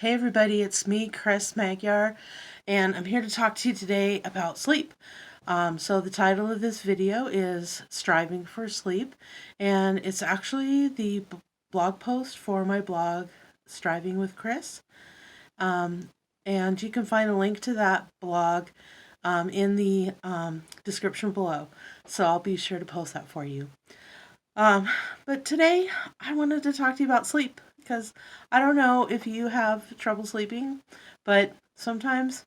Hey everybody, it's me, Chris Magyar, and I'm here to talk to you today about sleep. So the title of this video is Striving for Sleep, and it's actually the blog post for my blog, Striving with Chris. Um, and you can find a link to that blog in the description below. So I'll be sure to post that for you. Um, but today I wanted to talk to you about sleep because I don't know if you have trouble sleeping, but sometimes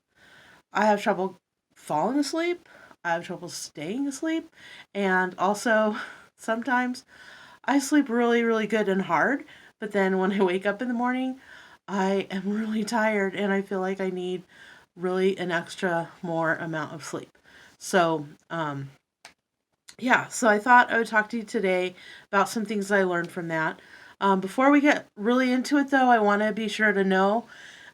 I have trouble falling asleep. I have trouble staying asleep. And also, sometimes I sleep really, really good and hard, but then when I wake up in the morning, I am really tired and I feel like I need really an extra more amount of sleep. So, so I thought I would talk to you today about some things I learned from that. Before we get really into it, though, I want to be sure to know,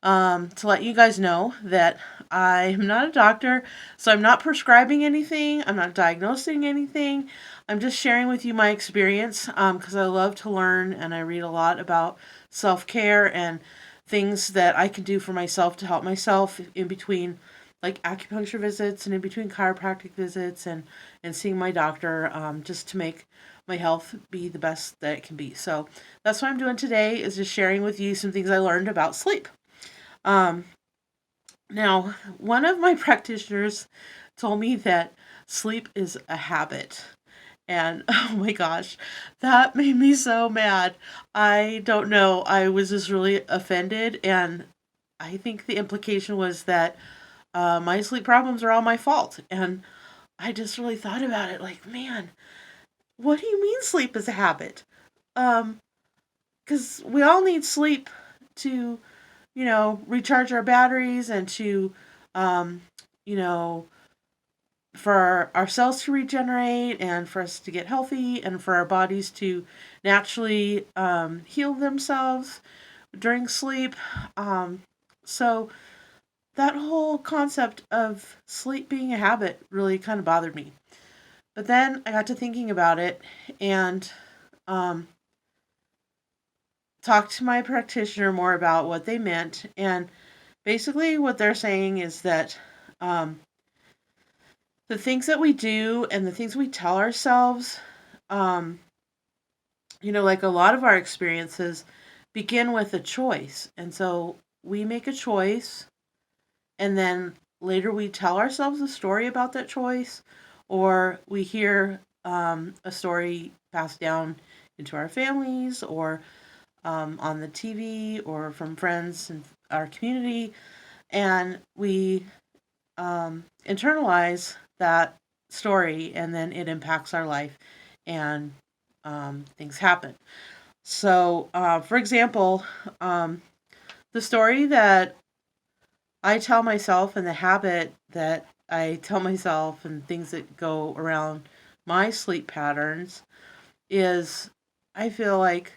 to let you guys know that I'm not a doctor, so I'm not prescribing anything, I'm not diagnosing anything. I'm just sharing with you my experience because I love to learn and I read a lot about self care and things that I can do for myself to help myself in between like acupuncture visits and in between chiropractic visits and seeing my doctor just to make my health be the best that it can be. So that's what I'm doing today is just sharing with you some things I learned about sleep. Um, Now, one of my practitioners told me that sleep is a habit. And oh my gosh, that made me so mad. I don't know. I was just really offended. And I think the implication was that my sleep problems are all my fault. And I just really thought about it like, man, what do you mean sleep is a habit? Um, because we all need sleep to, recharge our batteries and to, um, you know, for our cells to regenerate and for us to get healthy and for our bodies to naturally heal themselves during sleep. So that whole concept of sleep being a habit really kind of bothered me. But then I got to thinking about it and um, talked to my practitioner more about what they meant. And basically, what they're saying is that um, the things that we do and the things we tell ourselves, um, like a lot of our experiences begin with a choice. And so we make a choice, and then later we tell ourselves a story about that choice, or we hear a story passed down into our families, or on the TV, or from friends in our community, and we internalize that story, and then it impacts our life, and things happen. So, for example, the story that I tell myself and the habit that I tell myself and things that go around my sleep patterns is I feel like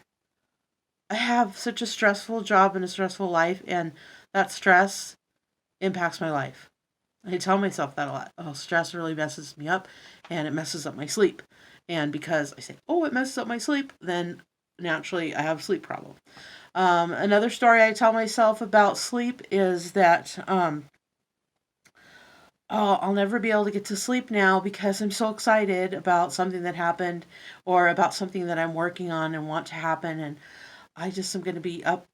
I have such a stressful job and a stressful life, and that stress impacts my life. I tell myself that a lot. Oh, stress really messes me up and it messes up my sleep. And because I say, oh, it messes up my sleep, then naturally I have a sleep problem. Another story I tell myself about sleep is that oh, I'll never be able to get to sleep now because I'm so excited about something that happened or about something that I'm working on and want to happen. And I just am going to be up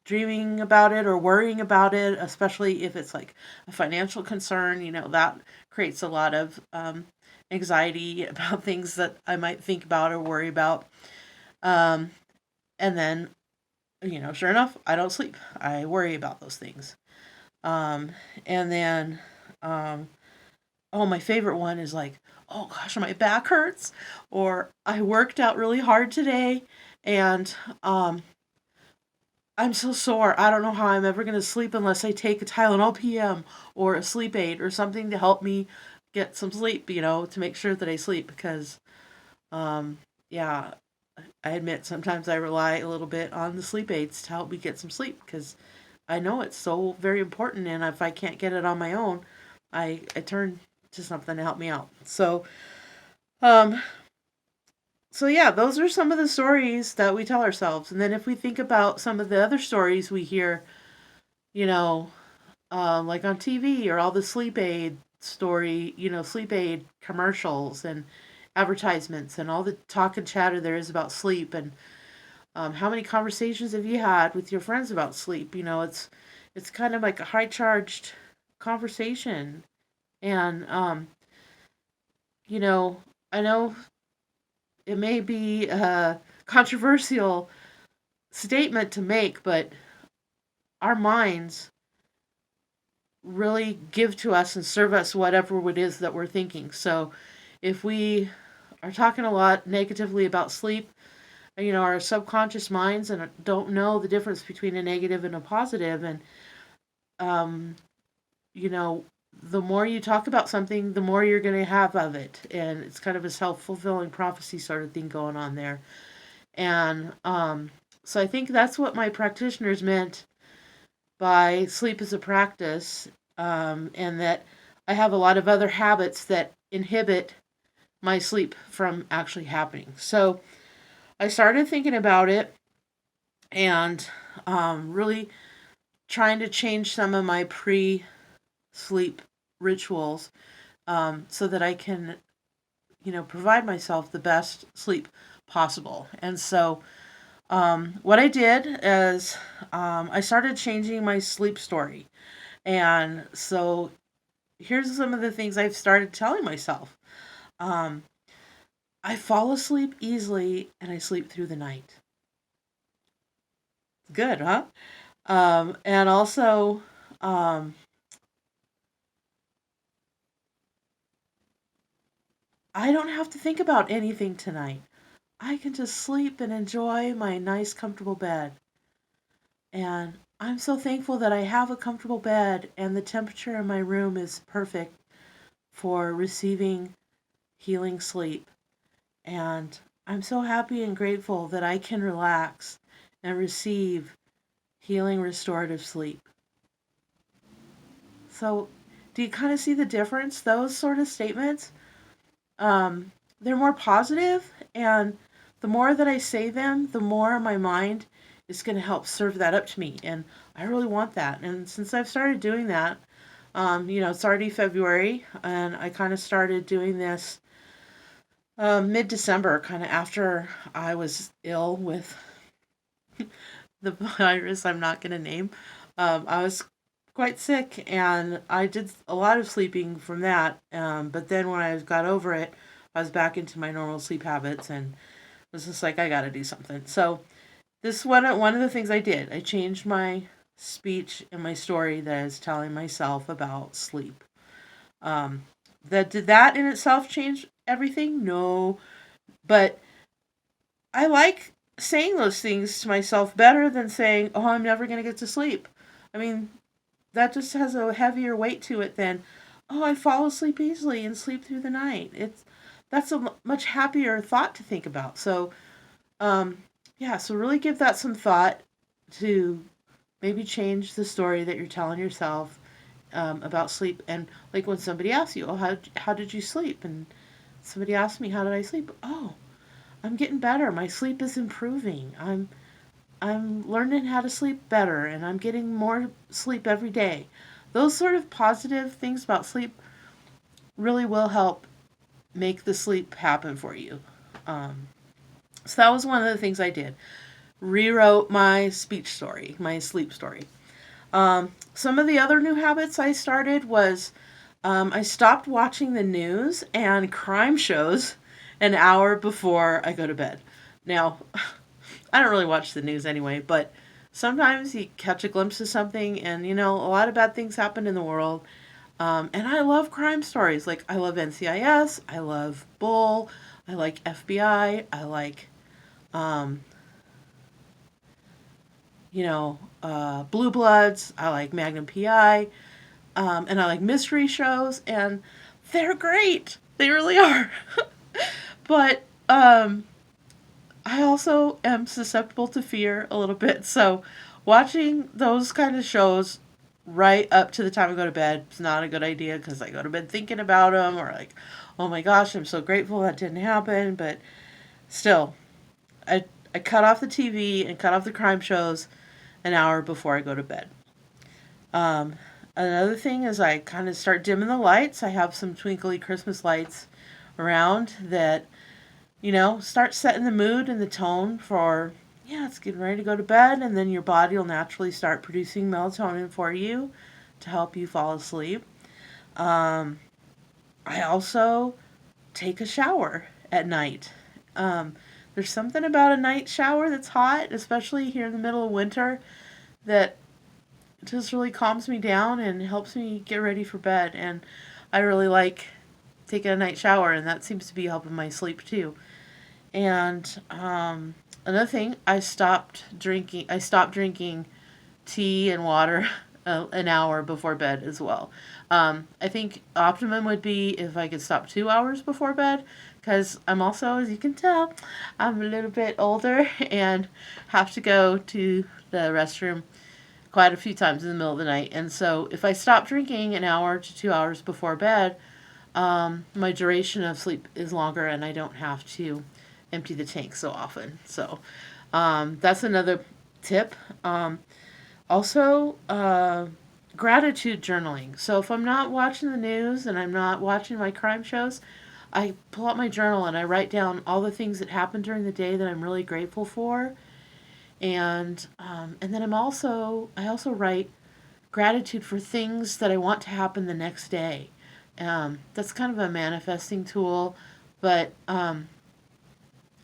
dreaming about it or worrying about it, especially if it's like a financial concern. That creates a lot of anxiety about things that I might think about or worry about. Um, and then, sure enough, I don't sleep. I worry about those things. Um, and then, um, oh, my favorite one is like, oh gosh, my back hurts, or I worked out really hard today, and I'm so sore. I don't know how I'm ever going to sleep unless I take a Tylenol PM or a sleep aid or something to help me get some sleep, to make sure that I sleep because, um, yeah, I admit sometimes I rely a little bit on the sleep aids to help me get some sleep because I know it's so very important. And if I can't get it on my own, I turn to something to help me out. Um, so yeah, those are some of the stories that we tell ourselves. And then if we think about some of the other stories we hear, you know, like on TV or all the sleep aid story, sleep aid commercials and advertisements and all the talk and chatter there is about sleep. And how many conversations have you had with your friends about sleep? It's kind of like a high charged conversation. And you know, I know it may be a controversial statement to make, but our minds really give to us and serve us whatever it is that we're thinking. So if we are talking a lot negatively about sleep, our subconscious minds and don't know the difference between a negative and a positive, and um, you know, the more you talk about something, the more you're going to have of it, and it's kind of a self-fulfilling prophecy sort of thing going on there. And so I think that's what my practitioners meant by sleep as a practice, and that I have a lot of other habits that inhibit my sleep from actually happening. So I started thinking about it and really trying to change some of my pre sleep rituals, so that I can, provide myself the best sleep possible. And so, what I did is I started changing my sleep story. And so, here's some of the things I've started telling myself. Um, I fall asleep easily and I sleep through the night. Good, huh? And also, um, I don't have to think about anything tonight. I can just sleep and enjoy my nice, comfortable bed. And I'm so thankful that I have a comfortable bed and the temperature in my room is perfect for receiving healing sleep. And I'm so happy and grateful that I can relax and receive healing restorative sleep. So, do you kind of see the difference? Those sort of statements, they're more positive, and the more that I say them, the more my mind is going to help serve that up to me. And I really want that. And since I've started doing that, it's already February, and I kind of started doing this mid December, kind of after I was ill with the virus I'm not going to name. I was quite sick, and I did a lot of sleeping from that. But then when I got over it, I was back into my normal sleep habits, and was just like, I got to do something. So this one of the things I did. I changed my speech and my story that I was telling myself about sleep. Um, that did that in itself change everything? No, but I like saying those things to myself better than saying, "Oh, I'm never going to get to sleep." I mean, that just has a heavier weight to it than, "Oh, I fall asleep easily and sleep through the night." That's a much happier thought to think about. So, um, yeah, so really give that some thought to maybe change the story that you're telling yourself about sleep. And like when somebody asks you, "Oh, how did you sleep?" and somebody asked me, "How did I sleep?" "Oh, I'm getting better. My sleep is improving. I'm learning how to sleep better, and I'm getting more sleep every day." Those sort of positive things about sleep really will help make the sleep happen for you. Um, so that was one of the things I did. Rewrote my speech story, my sleep story. Some of the other new habits I started was I stopped watching the news and crime shows an hour before I go to bed. Now, I don't really watch the news anyway, but sometimes you catch a glimpse of something, and a lot of bad things happen in the world. And I love crime stories. Like, I love NCIS, I love Bull, I like FBI, I like, um, Blue Bloods, I like Magnum PI, and I like mystery shows, and they're great. They really are. But I also am susceptible to fear a little bit. So watching those kind of shows right up to the time I go to bed is not a good idea because I go to bed thinking about them or like, oh my gosh, I'm so grateful that didn't happen. But still, I cut off the TV and cut off the crime shows an hour before I go to bed. Um, Another thing is I kind of start dimming the lights. I have some twinkly Christmas lights around that, start setting the mood and the tone for, yeah, it's getting ready to go to bed. And then your body will naturally start producing melatonin for you to help you fall asleep. Um, I also take a shower at night. Um, there's something about a night shower that's hot, especially here in the middle of winter, that just really calms me down and helps me get ready for bed. And I really like taking a night shower, and that seems to be helping my sleep too. And another thing, I stopped drinking tea and water an hour before bed as well. I think optimum would be if I could stop 2 hours before bed, because I'm also, as you can tell, I'm a little bit older and have to go to the restroom quite a few times in the middle of the night. And so if I stop drinking an hour to 2 hours before bed, my duration of sleep is longer and I don't have to empty the tank so often. So that's another tip. Also, gratitude journaling. So if I'm not watching the news and I'm not watching my crime shows, I pull out my journal and I write down all the things that happened during the day that I'm really grateful for. And then I also write gratitude for things that I want to happen the next day. That's kind of a manifesting tool, but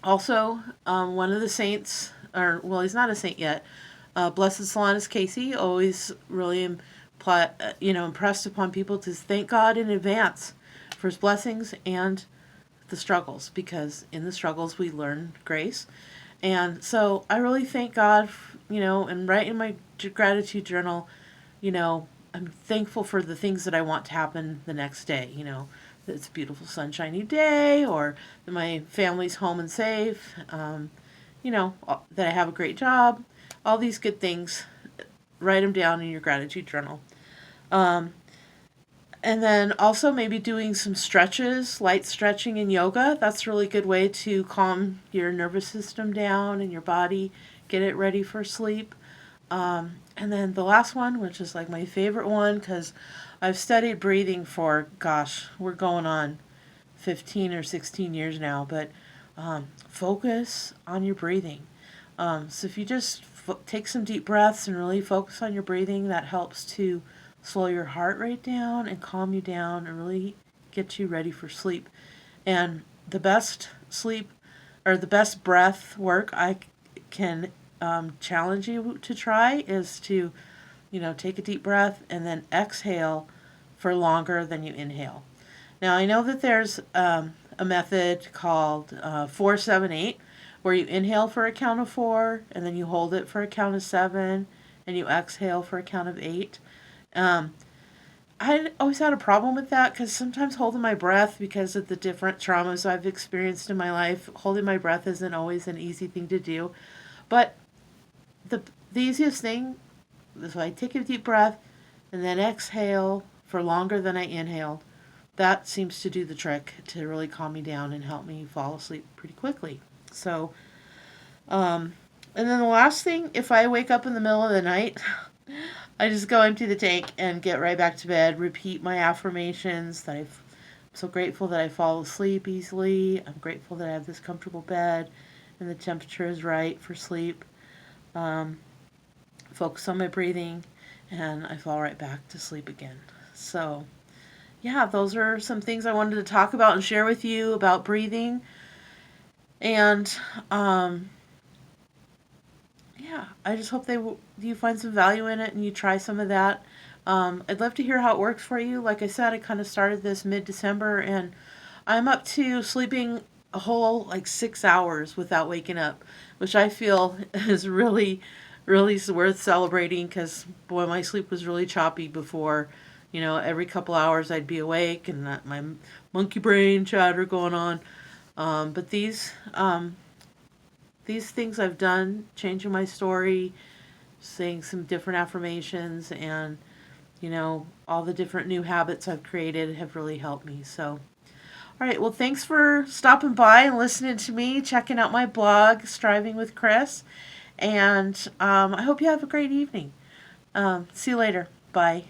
also one of the saints, or well, he's not a saint yet. Blessed Solanus Casey always really impressed upon people to thank God in advance for his blessings and the struggles, because in the struggles we learn grace. And so I really thank God, and write in my gratitude journal, I'm thankful for the things that I want to happen the next day, that it's a beautiful sunshiny day, or that my family's home and safe, that I have a great job, all these good things. Write them down in your gratitude journal. Um, and then also maybe doing some stretches, light stretching and yoga. That's a really good way to calm your nervous system down and your body, get it ready for sleep. And then the last one, which is like my favorite one, because I've studied breathing for, gosh, we're going on 15 or 16 years now, but focus on your breathing. So if you just take some deep breaths and really focus on your breathing, that helps to slow your heart rate down and calm you down and really get you ready for sleep. And the best sleep, or the best breath work I can challenge you to try is to, take a deep breath and then exhale for longer than you inhale. Now, I know that there's a method called 4-7-8, where you inhale for a count of 4, and then you hold it for a count of 7, and you exhale for a count of 8. Um, I always had a problem with that, because sometimes holding my breath, because of the different traumas I've experienced in my life, holding my breath isn't always an easy thing to do. But the, the easiest thing is I take a deep breath and then exhale for longer than I inhaled. That seems to do the trick to really calm me down and help me fall asleep pretty quickly. So, um, and then the last thing, if I wake up in the middle of the night, I just go empty the tank and get right back to bed, repeat my affirmations that I'm so grateful that I fall asleep easily. I'm grateful that I have this comfortable bed and the temperature is right for sleep. Um, Focus on my breathing, and I fall right back to sleep again. So, yeah, those are some things I wanted to talk about and share with you about breathing. And yeah, I just hope you find some value in it and you try some of that. I'd love to hear how it works for you. Like I said, I kind of started this mid-December, and I'm up to sleeping a whole like 6 hours without waking up, which I feel is really, really worth celebrating, because boy, my sleep was really choppy before. Every couple hours I'd be awake and my monkey brain chatter going on. But these things I've done, changing my story, saying some different affirmations, and all the different new habits I've created have really helped me. So, all right, well, thanks for stopping by and listening to me, checking out my blog, Striving with Chris, and I hope you have a great evening. See you later. Bye.